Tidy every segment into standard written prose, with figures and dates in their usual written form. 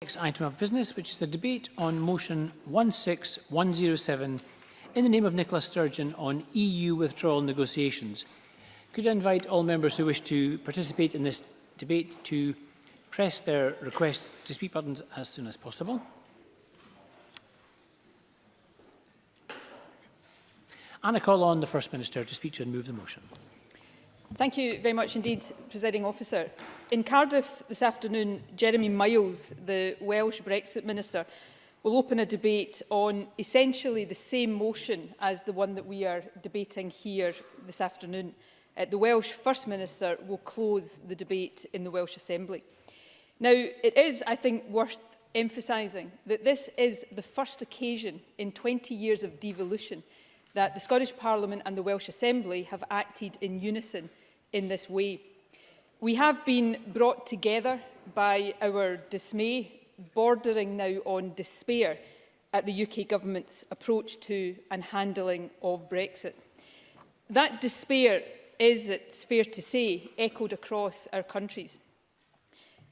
Next item of business, which is the debate on motion 16107 in the name of Nicola Sturgeon on EU withdrawal negotiations. Could I invite all members who wish to participate in this debate to press their request to speak buttons as soon as possible. And I call on the First Minister to speak to and move the motion. Thank you very much indeed, Presiding Officer. In Cardiff this afternoon, Jeremy Miles, the Welsh Brexit Minister, will open a debate on essentially the same motion as the one that we are debating here this afternoon. The Welsh First Minister will close the debate in the Welsh Assembly. Now, it is, I think, worth emphasising that this is the first occasion in 20 years of devolution that the Scottish Parliament and the Welsh Assembly have acted in unison in this way. We have been brought together by our dismay, bordering now on despair, at the UK Government's approach to and handling of Brexit. That despair is, it's fair to say, echoed across our countries.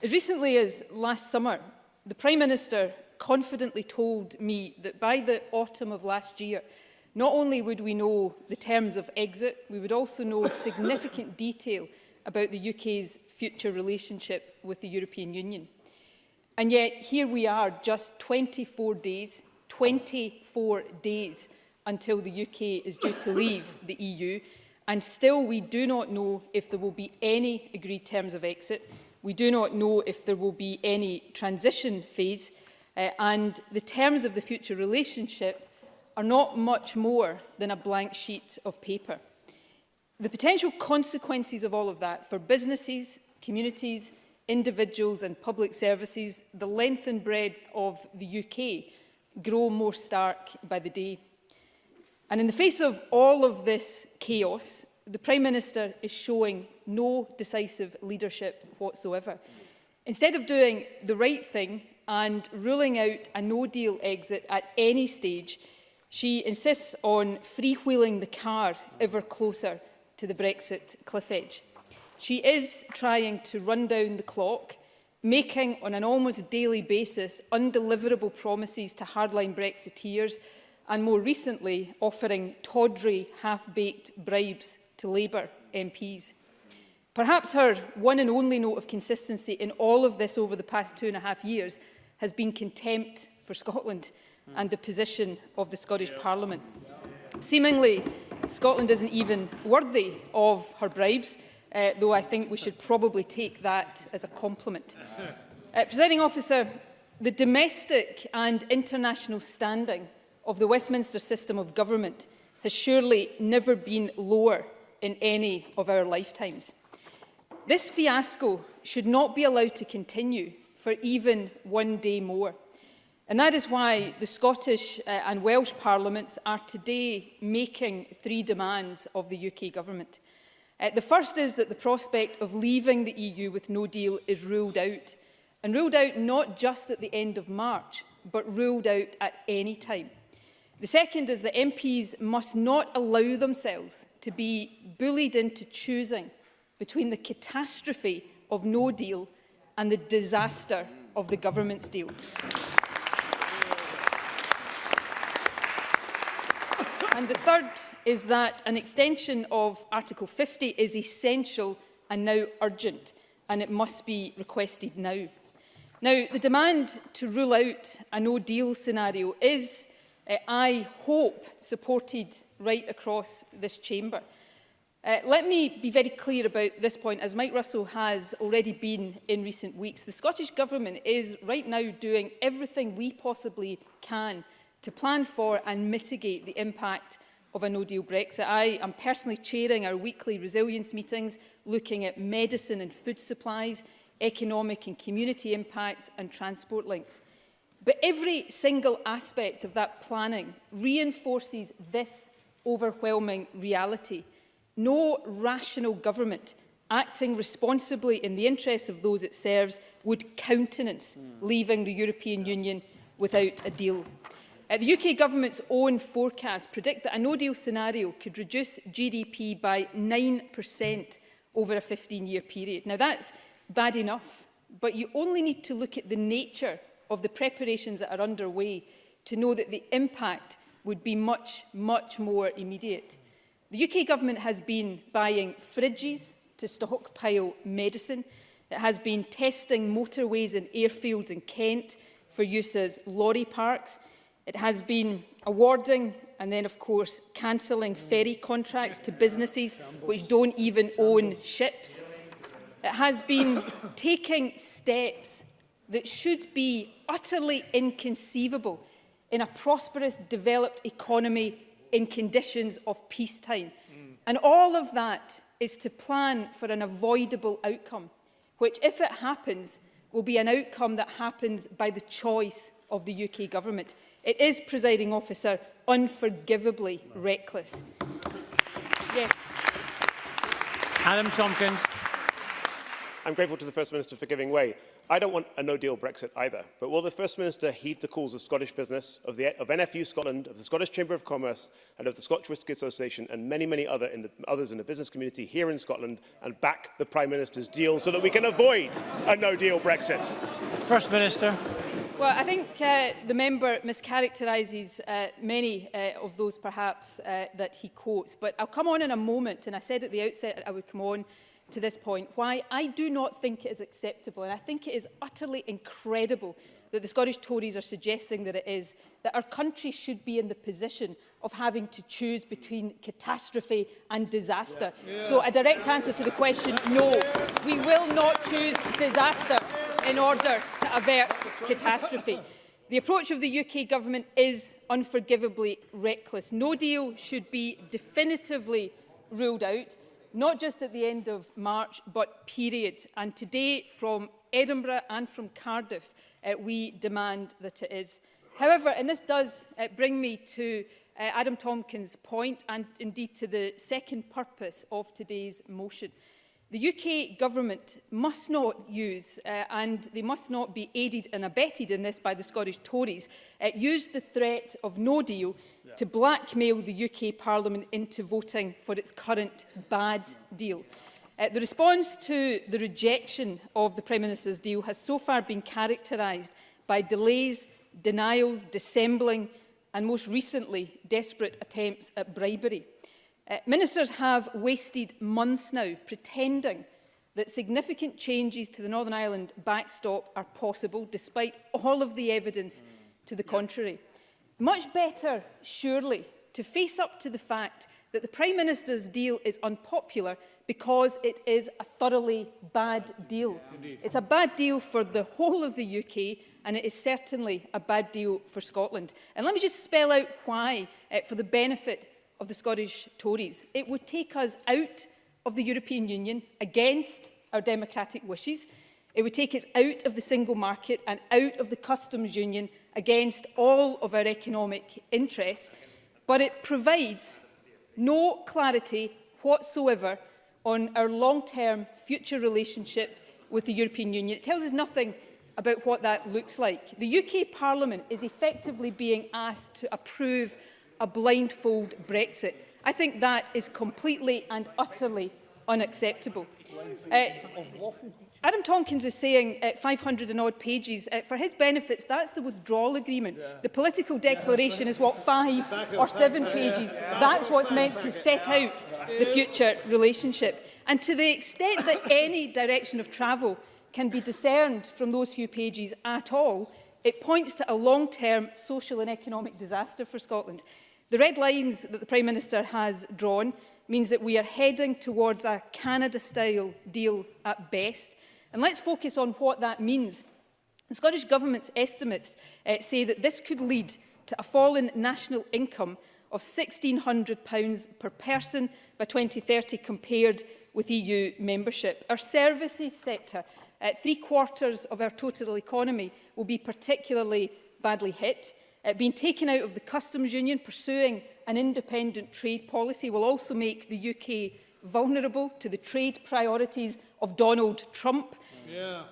As recently as last summer, the Prime Minister confidently told me that by the autumn of last year, not only would we know the terms of exit, we would also know significant detail about the UK's future relationship with the European Union. And yet, here we are, just 24 days until the UK is due to leave the EU, and still we do not know if there will be any agreed terms of exit. We do not know if there will be any transition phase, and the terms of the future relationship are not much more than a blank sheet of paper. The potential consequences of all of that for businesses, communities, individuals and public services, the length and breadth of the UK, grow more stark by the day. And in the face of all of this chaos, the Prime Minister is showing no decisive leadership whatsoever. Instead of doing the right thing and ruling out a no-deal exit at any stage, she insists on freewheeling the car ever closer to the Brexit cliff edge. She is trying to run down the clock, making on an almost daily basis undeliverable promises to hardline Brexiteers, and more recently offering tawdry, half-baked bribes to Labour MPs. Perhaps her one and only note of consistency in all of this over the past 2.5 years has been contempt for Scotland and the position of the Scottish Parliament. Seemingly, Scotland isn't even worthy of her bribes, though I think we should probably take that as a compliment. Presiding Officer, the domestic and international standing of the Westminster system of government has surely never been lower in any of our lifetimes. This fiasco should not be allowed to continue for even one day more. And that is why the Scottish and Welsh Parliaments are today making 3 demands of the UK Government. The first is that the prospect of leaving the EU with no deal is ruled out, and ruled out not just at the end of March, but ruled out at any time. The second is that MPs must not allow themselves to be bullied into choosing between the catastrophe of no deal and the disaster of the Government's deal. And the third is that an extension of Article 50 is essential and now urgent, and it must be requested now. Now, the demand to rule out a no-deal scenario is, I hope, supported right across this chamber. Let me be very clear about this point, as Mike Russell has already been in recent weeks. The Scottish Government is right now doing everything we possibly can to plan for and mitigate the impact of a no-deal Brexit. I am personally chairing our weekly resilience meetings, looking at medicine and food supplies, economic and community impacts and transport links. But every single aspect of that planning reinforces this overwhelming reality. No rational government acting responsibly in the interests of those it serves would countenance leaving the European Union without a deal. The UK Government's own forecasts predict that a no-deal scenario could reduce GDP by 9% over a 15-year period. Now, that's bad enough, but you only need to look at the nature of the preparations that are underway to know that the impact would be much, much more immediate. The UK Government has been buying fridges to stockpile medicine. It has been testing motorways and airfields in Kent for use as lorry parks. It has been awarding and then, of course, cancelling ferry contracts to businesses which don't even own ships. It has been taking steps that should be utterly inconceivable in a prosperous, developed economy in conditions of peacetime. And all of that is to plan for an avoidable outcome, which, if it happens, will be an outcome that happens by the choice of the UK Government. It is, Presiding Officer, unforgivably reckless. Yes. Adam Tompkins. I'm grateful to the First Minister for giving way. I don't want a no-deal Brexit either, but will the First Minister heed the calls of Scottish business, of NFU Scotland, of the Scottish Chamber of Commerce and of the Scotch Whisky Association and many others in the business community here in Scotland and back the Prime Minister's deal so that we can avoid a no-deal Brexit? First Minister. Well, I think the member mischaracterises many of those perhaps that he quotes, but I'll come on in a moment, and I said at the outset I would come on to this point, why I do not think it is acceptable, and I think it is utterly incredible that the Scottish Tories are suggesting that it is, that our country should be in the position of having to choose between catastrophe and disaster. So a direct answer to the question, no, we will not choose disaster in order to avert catastrophe. The approach of the UK Government is unforgivably reckless. No deal should be definitively ruled out, not just at the end of March, but period. And today, from Edinburgh and from Cardiff, we demand that it is. However, and this does bring me to Adam Tompkins' point, and indeed to the second purpose of today's motion. The UK Government must not use, and they must not be aided and abetted in this by the Scottish Tories, use the threat of no deal to blackmail the UK Parliament into voting for its current bad deal. The response to the rejection of the Prime Minister's deal has so far been characterised by delays, denials, dissembling and most recently desperate attempts at bribery. Ministers have wasted months now pretending that significant changes to the Northern Ireland backstop are possible, despite all of the evidence to the contrary. Much better, surely, to face up to the fact that the Prime Minister's deal is unpopular because it is a thoroughly bad deal. It's a bad deal for the whole of the UK, and it is certainly a bad deal for Scotland. And let me just spell out why, for the benefit of the Scottish Tories. It would take us out of the European Union against our democratic wishes. It would take us out of the single market and out of the customs union against all of our economic interests. But it provides no clarity whatsoever on our long-term future relationship with the European Union. It tells us nothing about what that looks like. The UK Parliament is effectively being asked to approve a blindfold Brexit. I think that is completely and utterly unacceptable. Adam Tompkins is saying 500 and odd pages. For his benefits, that's the withdrawal agreement. The political declaration is what, 5 or 7 pages. That's what's meant to set out the future relationship. And to the extent that any direction of travel can be discerned from those few pages at all, it points to a long-term social and economic disaster for Scotland. The red lines that the Prime Minister has drawn means that we are heading towards a Canada-style deal at best. And let's focus on what that means. The Scottish Government's estimates say that this could lead to a fall in national income of £1,600 per person by 2030 compared with EU membership. Our services sector, 3/4 of our total economy, will be particularly badly hit. Being taken out of the customs union, pursuing an independent trade policy will also make the UK vulnerable to the trade priorities of Donald Trump.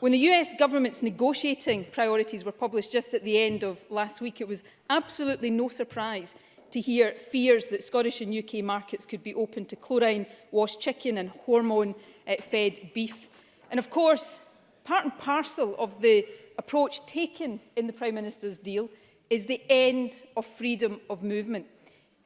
When the US government's negotiating priorities were published just at the end of last week, it was absolutely no surprise to hear fears that Scottish and UK markets could be open to chlorine-washed chicken and hormone-fed beef. And of course, part and parcel of the approach taken in the Prime Minister's deal is the end of freedom of movement.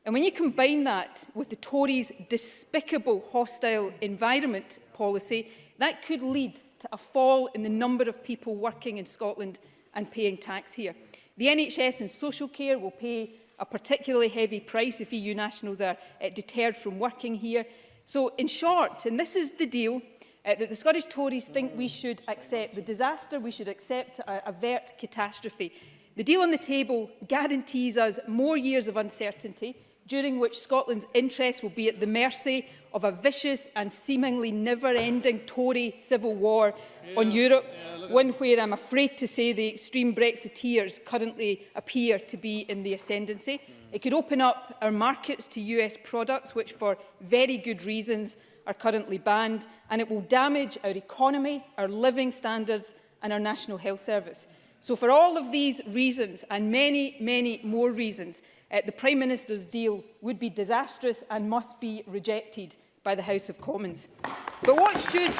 And when you combine that with the Tories' despicable hostile environment policy, that could lead to a fall in the number of people working in Scotland and paying tax here. The NHS and social care will pay a particularly heavy price if EU nationals are deterred from working here. So, in short, and this is the deal that the Scottish Tories think we should accept, the disaster we should accept to avert catastrophe. The deal on the table guarantees us more years of uncertainty, during which Scotland's interests will be at the mercy of a vicious and seemingly never-ending Tory civil war on Europe, one where I'm afraid to say the extreme Brexiteers currently appear to be in the ascendancy. It could open up our markets to US products, which for very good reasons are currently banned, and it will damage our economy, our living standards and our National Health Service. So for all of these reasons, and many, many more reasons, the Prime Minister's deal would be disastrous and must be rejected by the House of Commons. But what should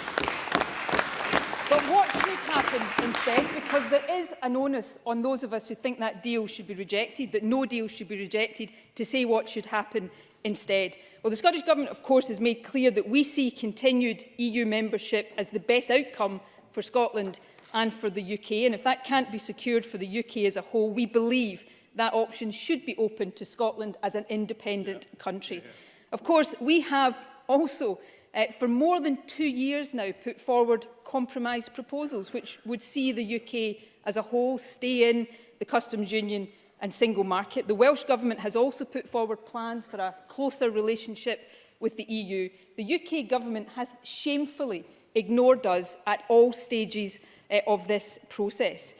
happen instead, because there is an onus on those of us who think that deal should be rejected, that no deal should be rejected, to say what should happen instead. Well, the Scottish Government, of course, has made clear that we see continued EU membership as the best outcome for Scotland and for the UK. And if that can't be secured for the UK as a whole, we believe that option should be open to Scotland as an independent country. Of course, we have also, for more than 2 years now, put forward compromise proposals which would see the UK as a whole stay in the customs union and single market. The Welsh Government has also put forward plans for a closer relationship with the EU. The UK Government has shamefully ignored us at all stages of this process.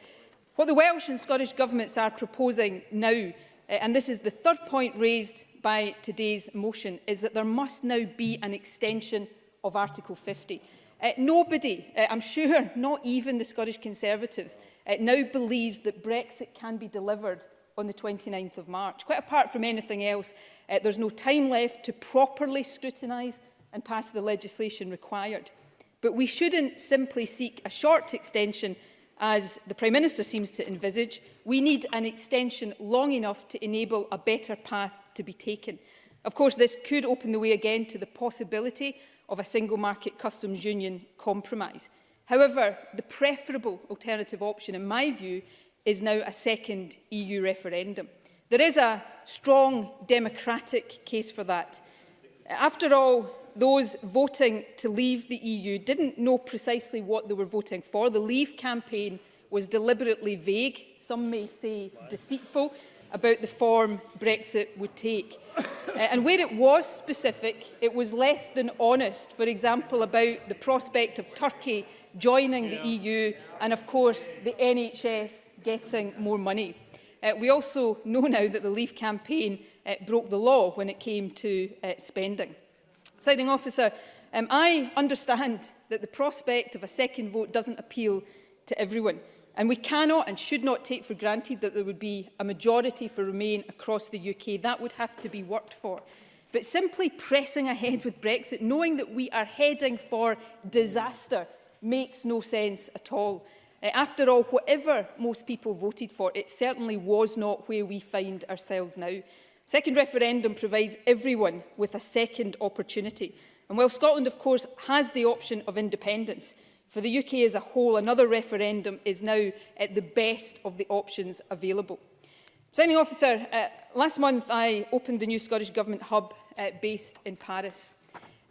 What the Welsh and Scottish Governments are proposing now, and this is the third point raised by today's motion, is that there must now be an extension of Article 50. Nobody, I'm sure not even the Scottish Conservatives, now believes that Brexit can be delivered on the 29th of March. Quite apart from anything else, there's no time left to properly scrutinise and pass the legislation required. But we shouldn't simply seek a short extension, as the Prime Minister seems to envisage. We need an extension long enough to enable a better path to be taken. Of course, this could open the way again to the possibility of a single market customs union compromise. However, the preferable alternative option, in my view, is now a second EU referendum. There is a strong democratic case for that. After all, those voting to leave the EU didn't know precisely what they were voting for. The Leave campaign was deliberately vague, some may say deceitful, about the form Brexit would take. And where it was specific, it was less than honest, for example, about the prospect of Turkey joining the EU and, of course, the NHS getting more money. We also know now that the Leave campaign broke the law when it came to spending. Presiding Officer, I understand that the prospect of a second vote doesn't appeal to everyone, and we cannot and should not take for granted that there would be a majority for Remain across the UK. That would have to be worked for. But simply pressing ahead with Brexit, knowing that we are heading for disaster, makes no sense at all. After all, whatever most people voted for, it certainly was not where we find ourselves now. Second referendum provides everyone with a second opportunity. And while Scotland, of course, has the option of independence, for the UK as a whole, another referendum is now at the best of the options available. Presiding Officer, last month I opened the new Scottish Government hub based in Paris.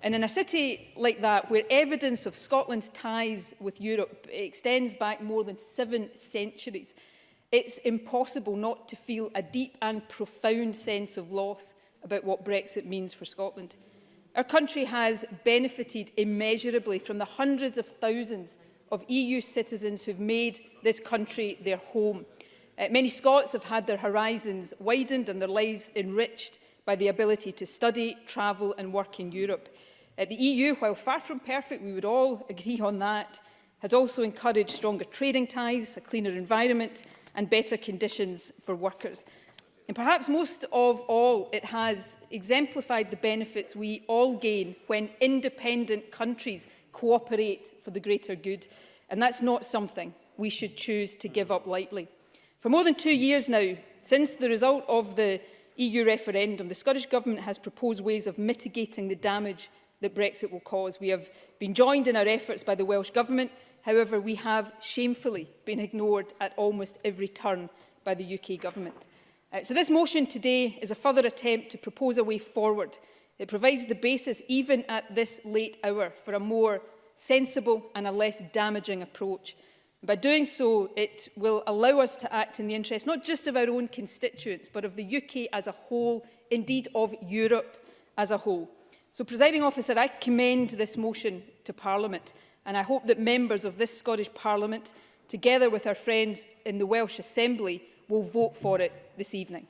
And in a city like that, where evidence of Scotland's ties with Europe extends back more than 7 centuries, it's impossible not to feel a deep and profound sense of loss about what Brexit means for Scotland. Our country has benefited immeasurably from the hundreds of thousands of EU citizens who've made this country their home. Many Scots have had their horizons widened and their lives enriched by the ability to study, travel and work in Europe. The EU, while far from perfect, we would all agree on that, has also encouraged stronger trading ties, a cleaner environment and better conditions for workers. And perhaps most of all, it has exemplified the benefits we all gain when independent countries cooperate for the greater good. And that's not something we should choose to give up lightly. For more than 2 years now, since the result of the EU referendum, the Scottish Government has proposed ways of mitigating the damage that Brexit will cause. We have been joined in our efforts by the Welsh Government. However, we have shamefully been ignored at almost every turn by the UK Government. So this motion today is a further attempt to propose a way forward. It provides the basis, even at this late hour, for a more sensible and a less damaging approach. By doing so, it will allow us to act in the interest not just of our own constituents, but of the UK as a whole, indeed of Europe as a whole. So, Presiding Officer, I commend this motion to Parliament, and I hope that members of this Scottish Parliament, together with our friends in the Welsh Assembly, will vote for it this evening.